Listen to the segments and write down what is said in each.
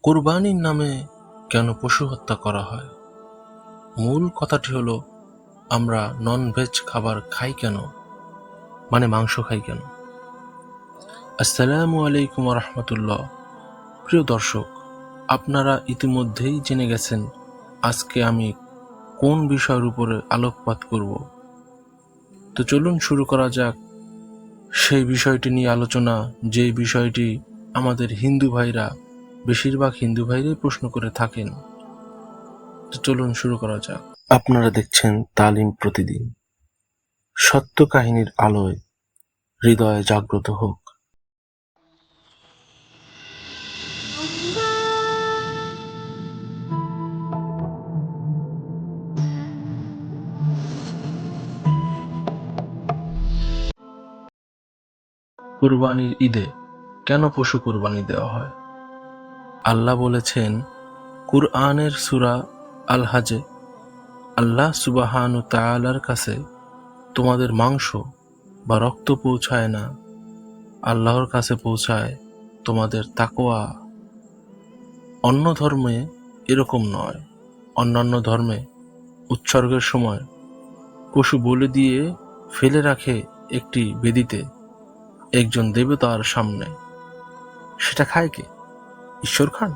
কুরবানির নামে কেন পশু হত্যা করা হয়? মূল কথাটি হলো, আমরা নন ভেজ খাবার খাই কেন, মানে মাংস খাই কেন। আসসালামু আলাইকুম রহমতুল্লাহ। প্রিয় দর্শক, আপনারা ইতিমধ্যেই জেনে গেছেন আজকে আমি কোন বিষয়ের উপরে আলোকপাত করব। তো চলুন শুরু করা যাক সেই বিষয়টি নিয়ে আলোচনা, যে বিষয়টি আমাদের হিন্দু ভাইরা, বেশিরভাগ হিন্দু ভাইরাই প্রশ্ন করে থাকেন। তো চলুন শুরু করা যাক। আপনারা দেখছেন তালিম প্রতিদিন। সত্য কাহিনীর আলোয় হৃদয় জাগ্রত হোক। কুরবানির ঈদে কেন পশু কুরবানি দেওয়া হয়? আল্লাহ বলেছেন কুরআনের সূরা আল হাজে, আল্লাহ সুবহানাহু তাআলার কাছে তোমাদের মাংস বা রক্ত পৌঁছায় না, আল্লাহর কাছে পৌঁছায় তোমাদের তাকওয়া। অন্য ধর্মে এরকম নয়। অন্যান্য ধর্মে উৎসর্গের সময় পশু বলি দিয়ে ফেলে রাখে একটি বেদিতে একজন দেবতার সামনে। সেটা খায় কে? ঈশ্বর খান?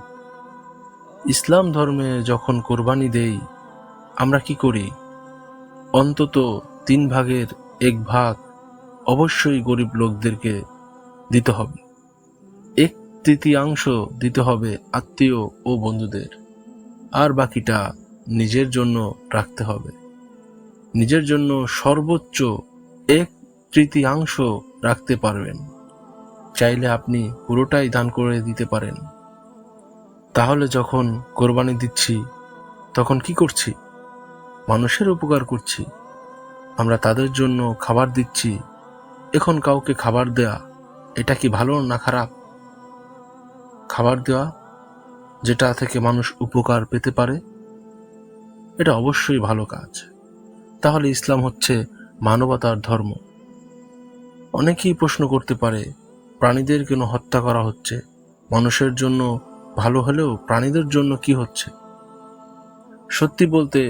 ইসলাম ধর্মে যখন কোরবানি দেই, আমরা কি করি? অন্তত 3 ভাগের 1 ভাগ অবশ্যই গরিব লোকদেরকে দিতে হবে। 1/3 দিতে হবে আত্মীয় ও বন্ধুদের, আর বাকিটা নিজের জন্য রাখতে হবে। নিজের জন্য সর্বোচ্চ 1/3 রাখতে পারবেন। চাইলে আপনি পুরোটাই দান করে দিতে পারেন। তাহলে যখন কোরবানি দিচ্ছি, তখন কি করছি? মানুষের উপকার করছি। আমরা তাদের জন্য খাবার দিচ্ছি। এখন কাউকে খাবার দেয়া, এটা কি ভালো না খারাপ? খাবার দেওয়া যেটা থেকে মানুষ উপকার পেতে পারে, এটা অবশ্যই ভালো কাজ। তাহলে ইসলাম হচ্ছে মানবতার ধর্ম। অনেকেই প্রশ্ন করতে পারে, প্রাণীদের কেন হত্যা করা হচ্ছে? মানুষের জন্য ভালো হলেও প্রাণীদের জন্য কি হচ্ছে? সত্যি বলতে,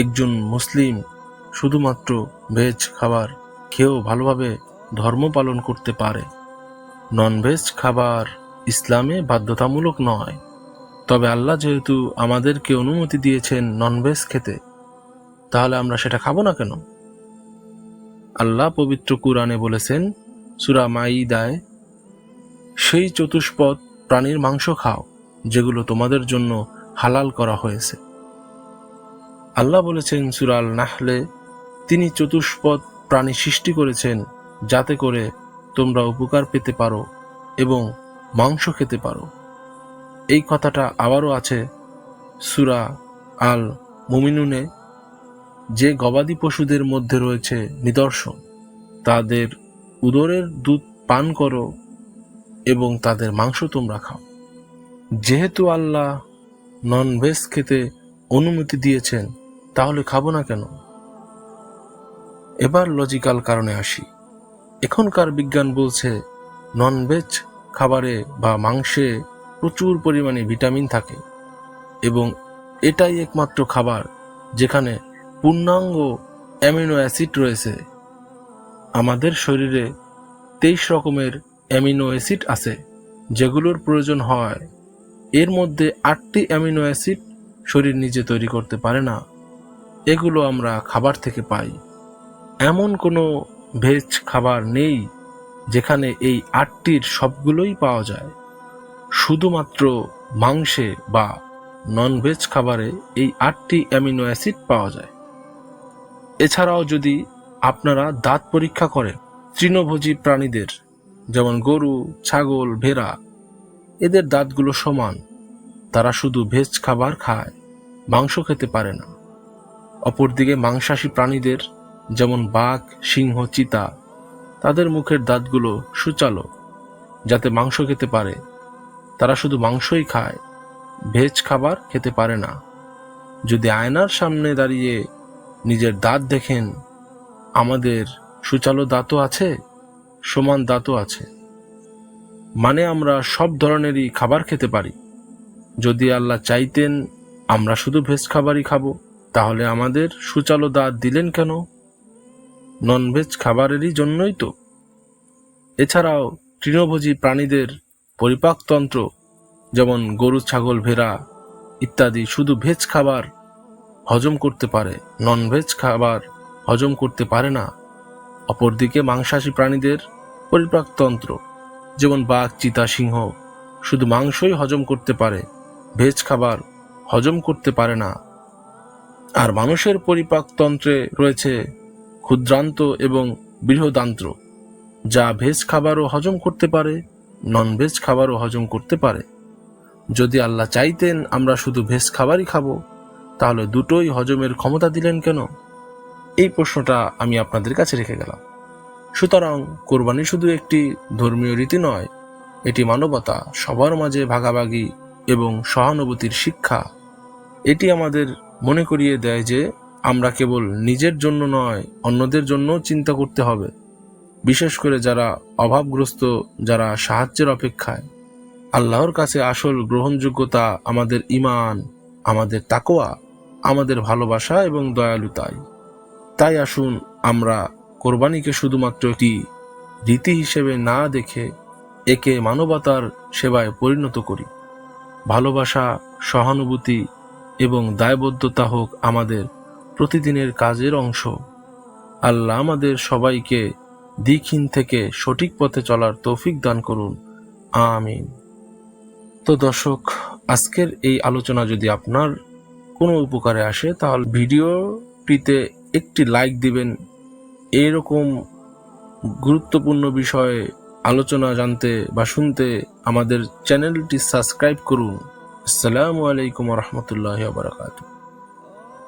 একজন মুসলিম শুধুমাত্র ভেজ খাবার খেয়েও ভালোভাবে ধর্ম পালন করতে পারে। নন ভেজ খাবার ইসলামে বাধ্যতামূলক নয়। তবে আল্লাহ যেহেতু আমাদেরকে অনুমতি দিয়েছেন নন ভেজ খেতে, তাহলে আমরা সেটা খাবো না কেন? আল্লাহ পবিত্র কুরআনে বলেছেন সূরা মাঈদায়, সেই চতুষ্পদ প্রাণীর মাংস খাও যেগুলো তোমাদের জন্য হালাল করা হয়েছে। আল্লাহ বলেছেন সূরা আল নাহলে, তিনি চতুষ্পদ প্রাণী সৃষ্টি করেছেন যাতে করে তোমরা উপকার পেতে পারো এবং মাংস খেতে পারো। এই কথাটা আবারও আছে সূরা আল মুমিনুনে, যে গবাদি পশুদের মধ্যে রয়েছে নিদর্শন, তাদের উদরের দুধ পান করো এবং তাদের মাংস তোমরা খাও। যেহেতু আল্লাহ নন ভেজ খেতে অনুমতি দিয়েছেন, তাহলে খাবো না কেন? এবার লজিক্যাল কারণে আসি। এখনকার বিজ্ঞান বলছে নন ভেজ খাবারে বা মাংসে প্রচুর পরিমাণে ভিটামিন থাকে এবং এটাই একমাত্র খাবার যেখানে পূর্ণাঙ্গ অ্যামিনো অ্যাসিড রয়েছে। আমাদের শরীরে 23 রকমের অ্যামিনো অ্যাসিড আছে যেগুলোর প্রয়োজন হয়। এর মধ্যে 8টি অ্যামিনো অ্যাসিড শরীর নিজে তৈরি করতে পারে না। এগুলো আমরা খাবার থেকে পাই। এমন কোনো ভেজ খাবার নেই যেখানে এই 8টির সবগুলোই পাওয়া যায়। শুধুমাত্র মাংসে বা নন ভেজ খাবারে এই 8টি অ্যামিনো অ্যাসিড পাওয়া যায়। এছাড়াও যদি আপনারা দাঁত পরীক্ষা করেন তৃণভোজী প্রাণীদের, যেমন গরু, ছাগল, ভেড়া, এদের দাঁতগুলো সমান। তারা শুধু ভেজ খাবার খায়, মাংস খেতে পারে না। অপরদিকে মাংসাশী প্রাণীদের, যেমন বাঘ, সিংহ, চিতা, তাদের মুখের দাঁতগুলো সুচালো যাতে মাংস খেতে পারে। তারা শুধু মাংসই খায়, ভেজ খাবার খেতে পারে না। যদি আয়নার সামনে দাঁড়িয়ে নিজের দাঁত দেখেন, আমাদের সুচালো দাঁতও আছে, সমান দাঁতও আছে। মানে আমরা সব ধরনেরই খাবার খেতে পারি। যদি আল্লাহ চাইতেন আমরা শুধু ভেজ খাবারই খাবো, তাহলে আমাদের সুচালো দাঁত দিলেন কেন? ননভেজ খাবারেরই জন্যই তো। এছাড়াও তৃণভোজী প্রাণীদের পরিপাকতন্ত্র, যেমন গরু, ছাগল, ভেড়া ইত্যাদি শুধু ভেজ খাবার হজম করতে পারে, ননভেজ খাবার হজম করতে পারে না। অপরদিকে মাংসাশী প্রাণীদের পরিপাকতন্ত্র, যেমন বাঘ, চিতা, সিংহ শুধু মাংসই হজম করতে পারে, ভেজ খাবার হজম করতে পারে না। আর মানুষের পরিপাকতন্ত্রে রয়েছে ক্ষুদ্রান্ত এবং বৃহদান্ত্র, যা ভেজ খাবারও হজম করতে পারে, ননভেজ খাবারও হজম করতে পারে। যদি আল্লাহ চাইতেন আমরা শুধু ভেজ খাবারই খাবো, তাহলে দুটোই হজমের ক্ষমতা দিলেন কেন? এই প্রশ্নটা আমি আপনাদের কাছে রেখে গেলাম। সুতরাং কোরবানি শুধু একটি ধর্মীয় রীতি নয়, এটি মানবতা, সবার মাঝে ভাগাভাগি এবং সহানুভূতির শিক্ষা। এটি আমাদের মনে করিয়ে দেয় যে আমরা কেবল নিজের জন্য নয়, অন্যদের জন্যও চিন্তা করতে হবে, বিশেষ করে যারা অভাবগ্রস্ত, যারা সাহায্যের অপেক্ষায়। আল্লাহর কাছে আসল গ্রহণযোগ্যতা আমাদের ঈমান, আমাদের তাকওয়া, আমাদের ভালোবাসা এবং দয়ালুতাই। তাই আসুন আমরা কোরবানিকে শুধুমাত্র একটি রীতি হিসেবে না দেখে একে মানবতার সেবায় পরিণত করি। ভালোবাসা, সহানুভূতি এবং দায়বদ্ধতা হোক আমাদের প্রতিদিনের কাজের অংশ। আল্লাহ আমাদের সবাইকে দিকহীন থেকে সঠিক পথে চলার তৌফিক দান করুন, আমিন। তো দর্শক, আজকের এই আলোচনা যদি আপনার কোনো উপকারে আসে, তাহলে ভিডিওটিতে একটি লাইক দিবেন। এরকম গুরুত্বপূর্ণ বিষয়ে আলোচনা জানতে বা শুনতে আমাদের চ্যানেলটি সাবস্ক্রাইব করুন। আসসালামু আলাইকুম ওয়া রাহমাতুল্লাহি ওয়া বারাকাতুহু।